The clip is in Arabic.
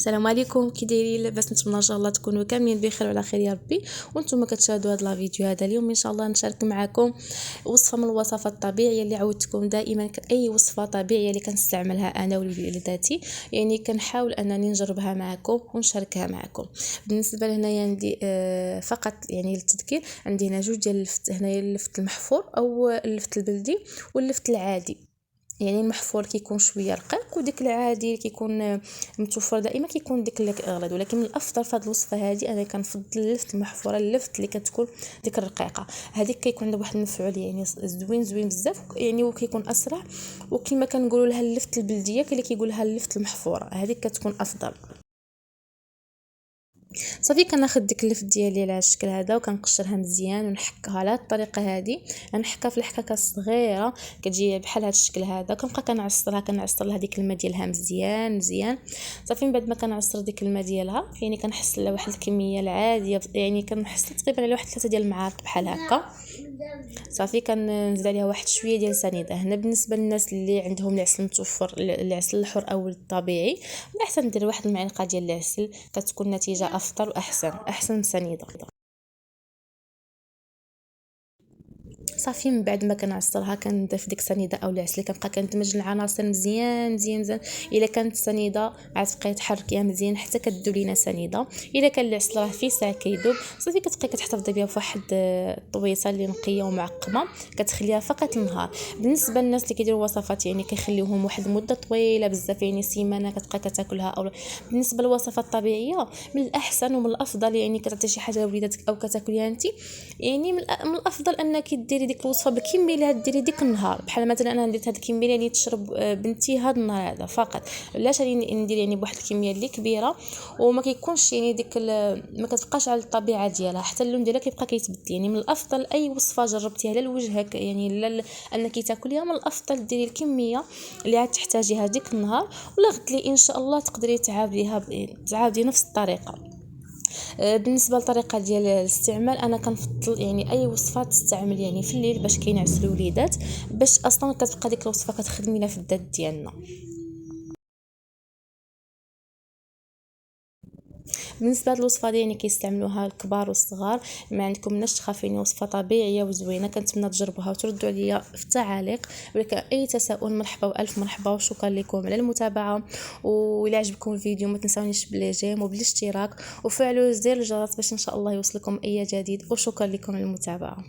السلام عليكم، كي دايرين؟ لاباس؟ نتمنى ان شاء الله تكونوا كاملين بخير وعلى خير يا ربي. وانتم كتشاهدوا هذا الفيديو هذا اليوم ان شاء الله نشارك معكم وصفه من الوصفات الطبيعيه اللي عودتكم دائما. اي وصفه طبيعيه اللي كنستعملها انا ووليداتي، يعني كنحاول انني نجربها معكم ونشاركها معكم. بالنسبه لهنايا عندي فقط يعني للتذكير، عندي هنا جوج ديال اللفت. هنايا اللفت المحفور او اللفت البلدي واللفت العادي. يعني المحفور كيكون شويه رقيق، وديك العادي كيكون متوفر دائما كيكون ديك الغليظ. ولكن من الافضل في هذه الوصفه هذه انا كنفضل اللفت المحفوره، اللفت اللي كتكون ديك الرقيقه. هذيك كيكون عندها واحد المفعول يعني زوين بزاف، يعني وكيكون اسرع. وكما كنقولوا لها اللفت البلديه، كاين اللي كيقول لها اللفت المحفوره، هذيك كتكون افضل. صافي كناخذ ديك اللفت ديالي على الشكل هذا وكنقشرها مزيان ونحكها على الطريقه هذه. غنحكها في الحكاكه الصغيره كتجي بحال هذا الشكل هذا. كنبقى كنعصر لها ديك الماء ديالها مزيان. صافي من بعد ما كنعصر ديك الماء ديالها، يعني كنحس لها واحد الكميه العاديه، يعني كنحس تقريبا على واحد 3 ديال المعالق بحال هكا. صافي كنزيد عليها واحد شويه ديال سنيده. هنا بالنسبه للناس اللي عندهم العسل متوفر، العسل الحر او الطبيعي، الاحسن دير واحد المعلقه ديال العسل، كتكون النتيجه افضل واحسن من سنيده. صافي من بعد ما كنعصرها كنضيف ديك السنيده او العسل، كنبقى كندمج العناصر مزيان. الا كانت سنيده غتبقاي تحركيها مزيان حتى كتذوب لينا سنيده. الا كان العسل راه فيه ساعه كيذوب، صافي كتبقاي كتحتفظي بها فواحد الطويصه اللي نقيه ومعقمه، كتخليها فقط النهار. بالنسبه للناس اللي كيديروا وصفات يعني كيخليوهم واحد المده طويله بزاف، يعني سيمانه كتبقى كتاكلها. او بالنسبه للوصفات الطبيعيه، من الاحسن ومن الافضل يعني كتعطي شي حاجه لوليداتك او كتاكليها انت، يعني من الافضل انك ديري ديك الوصفه بالكميه اللي ديري ديك النهار. بحال مثلا انا درت هاد الكميه اللي تشرب بنتي هاد النهار هذا فقط، علاش ندير يعني بواحد الكميه اللي كبيره وما كيكونش يعني ديك ما كتبقاش على الطبيعه ديالها، حتى اللون ديالها كيبقى كيتبدل. يعني من الافضل اي وصفه جربتيها لوجهك، يعني لا انك تاكليها، من الافضل ديري الكميه اللي عاد تحتاجيها ديك النهار، ولا غدلي ان شاء الله تقدري تعاودي نفس الطريقه. بالنسبه للطريقه ديال الاستعمال، انا كنفضل يعني اي وصفه تستعمل يعني في الليل باش كينعس الوليدات، باش اصلا كتبقى ديك الوصفه كتخدم لنا في الذات ديالنا. بالنسبه لهاد الوصفه دي يعني كيستعملوها الكبار والصغار، ما عندكم مناش تخافوا، يعني وصفه طبيعيه وزوينه. كنتمنى تجربوها وتردوا عليا في التعاليق. ولكن اي تساؤل مرحبا والف مرحبا، وشكرا لكم على المتابعه. والى عجبكم الفيديو ما تنساونيش بالجيم وبالاشتراك وفعلوا زر الجرس باش ان شاء الله يوصلكم اي جديد. وشكرا لكم على المتابعه.